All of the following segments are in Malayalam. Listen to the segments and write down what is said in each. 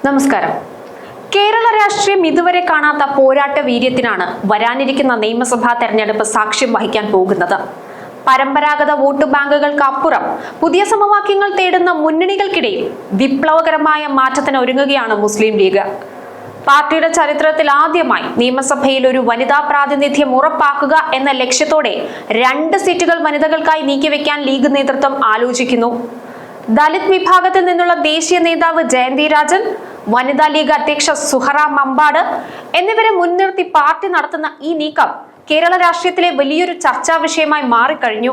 നമസ്കാരം. കേരള രാഷ്ട്രീയം ഇതുവരെ കാണാത്ത പോരാട്ട വീര്യത്തിനാണ് വരാനിരിക്കുന്ന നിയമസഭാ തെരഞ്ഞെടുപ്പ് സാക്ഷ്യം വഹിക്കാൻ പോകുന്നത്. പരമ്പരാഗത വോട്ട് ബാങ്കുകൾക്ക് അപ്പുറം പുതിയ സമവാക്യങ്ങൾ തേടുന്ന മുന്നണികൾക്കിടയിൽ വിപ്ലവകരമായ മാറ്റത്തിന് ഒരുങ്ങുകയാണ് മുസ്ലിം ലീഗ്. പാർട്ടിയുടെ ചരിത്രത്തിൽ ആദ്യമായി നിയമസഭയിൽ ഒരു വനിതാ പ്രാതിനിധ്യം ഉറപ്പാക്കുക എന്ന ലക്ഷ്യത്തോടെ 2 സീറ്റുകൾ വനിതകൾക്കായി നീക്കിവെക്കാൻ ലീഗ് നേതൃത്വം ആലോചിക്കുന്നു. ദലിത് വിഭാഗത്തിൽ നിന്നുള്ള ദേശീയ നേതാവ് ജയന്തി രാജൻ, വനിതാ ലീഗ് അധ്യക്ഷ സുഹറ മമ്പാട് എന്നിവരെ മുൻനിർത്തി പാർട്ടി നടത്തുന്ന ഈ നീക്കം കേരള രാഷ്ട്രീയത്തിലെ വലിയൊരു ചർച്ചാ വിഷയമായി മാറിക്കഴിഞ്ഞു.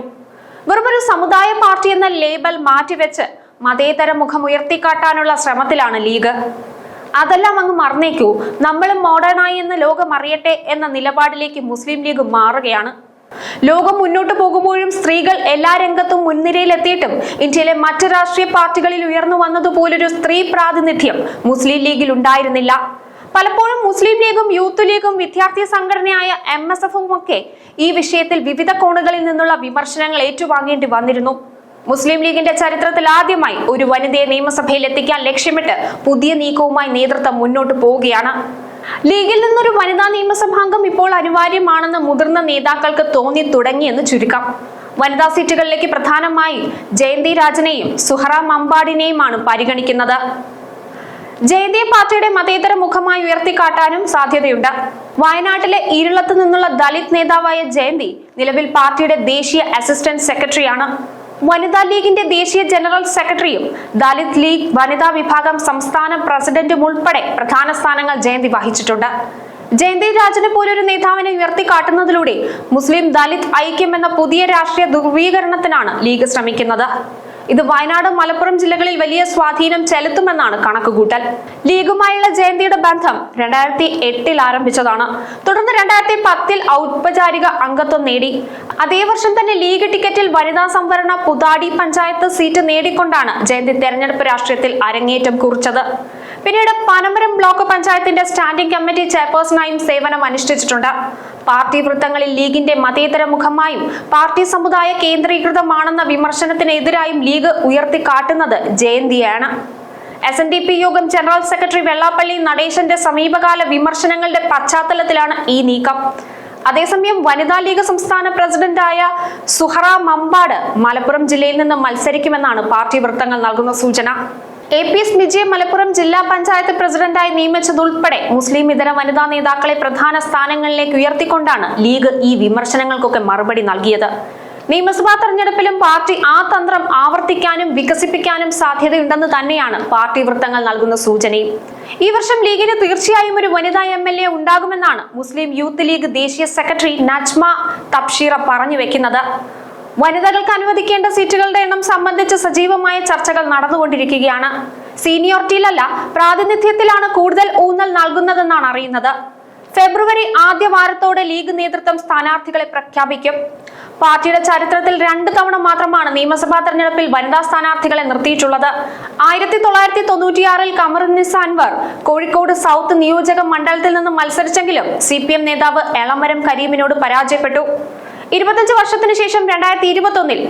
വെറുമൊരു സമുദായ പാർട്ടി എന്ന ലേബൽ മാറ്റിവെച്ച് മതേതര മുഖം ഉയർത്തിക്കാട്ടാനുള്ള ശ്രമത്തിലാണ് ലീഗ്. അതെല്ലാം അങ്ങ് മറന്നേക്കൂ, നമ്മളും മോഡേണായി എന്ന് ലോകം അറിയട്ടെ എന്ന നിലപാടിലേക്ക് മുസ്ലിം ലീഗ് മാറുകയാണ്. ലോകം മുന്നോട്ട് പോകുമ്പോഴും സ്ത്രീകൾ എല്ലാ രംഗത്തും മുൻനിരയിലെത്തിയിട്ടും ഇന്ത്യയിലെ മറ്റ് രാഷ്ട്രീയ പാർട്ടികളിൽ ഉയർന്നു വന്നതുപോലൊരു സ്ത്രീ പ്രാതിനിധ്യം മുസ്ലിം ലീഗിൽ ഉണ്ടായിരുന്നില്ല. പലപ്പോഴും മുസ്ലിം ലീഗും യൂത്ത് ലീഗും വിദ്യാർത്ഥി സംഘടനയായ MSFും ഒക്കെ ഈ വിഷയത്തിൽ വിവിധ കോണുകളിൽ നിന്നുള്ള വിമർശനങ്ങൾ ഏറ്റുവാങ്ങേണ്ടി വന്നിരുന്നു. മുസ്ലിം ലീഗിന്റെ ചരിത്രത്തിൽ ആദ്യമായി ഒരു വനിതയെ നിയമസഭയിൽ എത്തിക്കാൻ ലക്ഷ്യമിട്ട് പുതിയ നീക്കവുമായി നേതൃത്വം മുന്നോട്ട് പോവുകയാണ്. ലീഗിൽ നിന്നൊരു വനിതാ നിയമസഭാംഗം ഇപ്പോൾ അനിവാര്യമാണെന്ന് മുതിർന്ന നേതാക്കൾക്ക് തോന്നി തുടങ്ങിയെന്ന് ചുരുക്കം. വനിതാ സീറ്റുകളിലേക്ക് പ്രധാനമായി ജയന്തി രാജനെയും സുഹറ മമ്പാടിനെയുമാണ് പരിഗണിക്കുന്നത്. ജയന്തിയെ പാർട്ടിയുടെ മതേതര മുഖമായി ഉയർത്തിക്കാട്ടാനും സാധ്യതയുണ്ട്. വയനാട്ടിലെ ഈരളത്ത് നിന്നുള്ള ദലിത് നേതാവായ ജയന്തി നിലവിൽ പാർട്ടിയുടെ ദേശീയ അസിസ്റ്റന്റ് സെക്രട്ടറിയാണ്. വനിതാ ലീഗിന്റെ ദേശീയ ജനറൽ സെക്രട്ടറിയും ദലിത് ലീഗ് വനിതാ വിഭാഗം സംസ്ഥാന പ്രസിഡന്റും ഉൾപ്പെടെ പ്രധാന സ്ഥാനങ്ങൾ ജയന്തി വഹിച്ചിട്ടുണ്ട്. ജയന്തി രാജനെ പോലൊരു നേതാവിനെ ഉയർത്തിക്കാട്ടുന്നതിലൂടെ മുസ്ലിം ദലിത് ഐക്യം എന്ന പുതിയ രാഷ്ട്രീയ ധ്രുവീകരണത്തിനാണ് ലീഗ് ശ്രമിക്കുന്നത്. ഇത് വയനാട്, മലപ്പുറം ജില്ലകളിൽ വലിയ സ്വാധീനം ചെലുത്തുമെന്നാണ് കണക്കുകൂട്ടൽ. ലീഗുമായുള്ള ജയന്തിയുടെ ബന്ധം 2008 ആരംഭിച്ചതാണ്. തുടർന്ന് 2010 ഔപചാരിക അംഗത്വം നേടി. അതേ വർഷം തന്നെ ലീഗ് ടിക്കറ്റിൽ വനിതാ സംവരണ പുതാടി പഞ്ചായത്ത് സീറ്റ് നേടിക്കൊണ്ടാണ് ജയന്തി തെരഞ്ഞെടുപ്പ് രാഷ്ട്രീയത്തിൽ അരങ്ങേറ്റം കുറിച്ചത്. പിന്നീട് പനമരം ബ്ലോക്ക് പഞ്ചായത്തിന്റെ സ്റ്റാൻഡിംഗ് കമ്മിറ്റി ചെയർപേഴ്സണായും സേവനം അനുഷ്ഠിച്ചിട്ടുണ്ട്. പാർട്ടി വൃത്തങ്ങളിൽ ലീഗിന്റെ മതേതര മുഖമായും പാർട്ടി സമുദായ കേന്ദ്രീകൃതമാണെന്ന വിമർശനത്തിനെതിരായും ലീഗ് ഉയർത്തിക്കാട്ടുന്നത് ജയന്തിയാണ്. SNDP യോഗം ജനറൽ സെക്രട്ടറി വെള്ളാപ്പള്ളി നടേശന്റെ സമീപകാല വിമർശനങ്ങളുടെ പശ്ചാത്തലത്തിലാണ് ഈ നീക്കം. അതേസമയം വനിതാ ലീഗ് സംസ്ഥാന പ്രസിഡന്റായ സുഹറ മമ്പാട് മലപ്പുറം ജില്ലയിൽ നിന്ന് മത്സരിക്കുമെന്നാണ് പാർട്ടി വൃത്തങ്ങൾ നൽകുന്ന സൂചന. APS വിജയ് മലപ്പുറം ജില്ലാ പഞ്ചായത്ത് പ്രസിഡന്റായി നിയമിച്ചതുൾപ്പെടെ മുസ്ലിം ഇതര വനിതാ നേതാക്കളെ പ്രധാന സ്ഥാനങ്ങളിലേക്ക് ഉയർത്തിക്കൊണ്ടാണ് ലീഗ് ഈ വിമർശനങ്ങൾക്കൊക്കെ മറുപടി നൽകിയത്. നിയമസഭാ തെരഞ്ഞെടുപ്പിലും പാർട്ടി ആ തന്ത്രം ആവർത്തിക്കാനും വികസിപ്പിക്കാനും സാധ്യതയുണ്ടെന്ന് തന്നെയാണ് പാർട്ടി വൃത്തങ്ങൾ നൽകുന്ന സൂചനയും. ഈ വർഷം ലീഗിന് തീർച്ചയായും ഒരു വനിതാ MLA ഉണ്ടാകുമെന്നാണ് മുസ്ലിം യൂത്ത് ലീഗ് ദേശീയ സെക്രട്ടറി നജ്മ തബ്ഷീറ പറഞ്ഞു വെക്കുന്നത്. വനിതകൾക്ക് അനുവദിക്കേണ്ട സീറ്റുകളുടെ എണ്ണം സംബന്ധിച്ച് സജീവമായ ചർച്ചകൾ നടന്നുകൊണ്ടിരിക്കുകയാണ്. സീനിയോറിറ്റിയിലല്ല, പ്രാതിനിധ്യത്തിലാണ് കൂടുതൽ ഊന്നൽ നൽകുന്നതെന്നാണ് അറിയുന്നത്. ഫെബ്രുവരി ആദ്യ വാരത്തോടെ ലീഗ് നേതൃത്വം സ്ഥാനാർത്ഥികളെ പ്രഖ്യാപിക്കും. പാർട്ടിയുടെ ചരിത്രത്തിൽ 2 തവണ മാത്രമാണ് നിയമസഭാ തെരഞ്ഞെടുപ്പിൽ വനിതാ സ്ഥാനാർത്ഥികളെ നിർത്തിയിട്ടുള്ളത്. 1996 കമറുന്നിസ അൻവർ കോഴിക്കോട് സൗത്ത് നിയോജക മണ്ഡലത്തിൽ നിന്ന് മത്സരിച്ചെങ്കിലും CPM നേതാവ് എളമരം കരീമിനോട് പരാജയപ്പെട്ടു. 25 വർഷത്തിന് ശേഷം 2021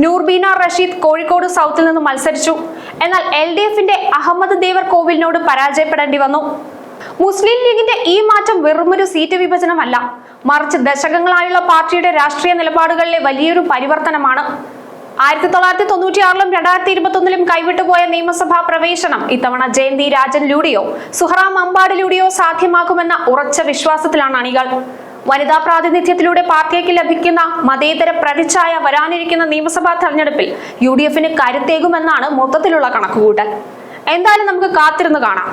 നൂർബീന റഷീദ് കോഴിക്കോട് സൗത്തിൽ നിന്ന് മത്സരിച്ചു. എന്നാൽ LDFന്റെ അഹമ്മദ് ദേവർ കോവിലിനോട് പരാജയപ്പെടേണ്ടി വന്നു. മുസ്ലിം ലീഗിന്റെ ഈ മാറ്റം വെറുമൊരു സീറ്റ് വിഭജനമല്ല, മറിച്ച് ദശകങ്ങളായുള്ള പാർട്ടിയുടെ രാഷ്ട്രീയ നിലപാടുകളിലെ വലിയൊരു പരിവർത്തനമാണ്. 1996 2021 കൈവിട്ടുപോയ നിയമസഭാ പ്രവേശനം ഇത്തവണ ജയന്തി രാജനിലൂടെയോ സുഹറ മമ്പാടിലൂടെയോ സാധ്യമാക്കുമെന്ന ഉറച്ച വിശ്വാസത്തിലാണ് അണികൾ. വനിതാ പ്രാതിനിധ്യത്തിലൂടെ പാർട്ടിക്ക് ലഭിക്കുന്ന മതേതര പ്രതിച്ഛായ വരാനിരിക്കുന്ന നിയമസഭാ തെരഞ്ഞെടുപ്പിൽ UDFന് കരുത്തേകുമെന്നാണ് മൊത്തത്തിലുള്ള കണക്കുകൂട്ടൽ. എന്തായാലും നമുക്ക് കാത്തിരുന്ന് കാണാം.